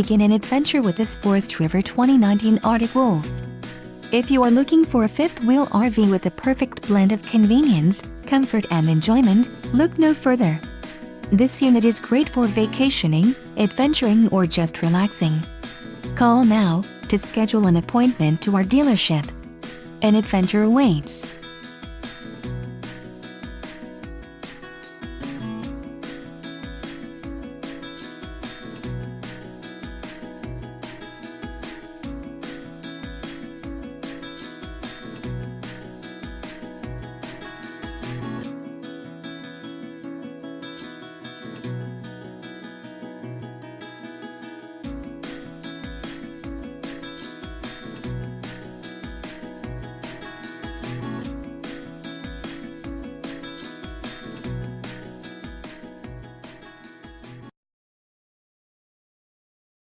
Begin an adventure with this Forest River 2019 Arctic Wolf. If you are looking for a fifth-wheel RV with the perfect blend of convenience, comfort and enjoyment, look no further. This unit is great for vacationing, adventuring or just relaxing. Call now to schedule an appointment to our dealership. An adventure awaits.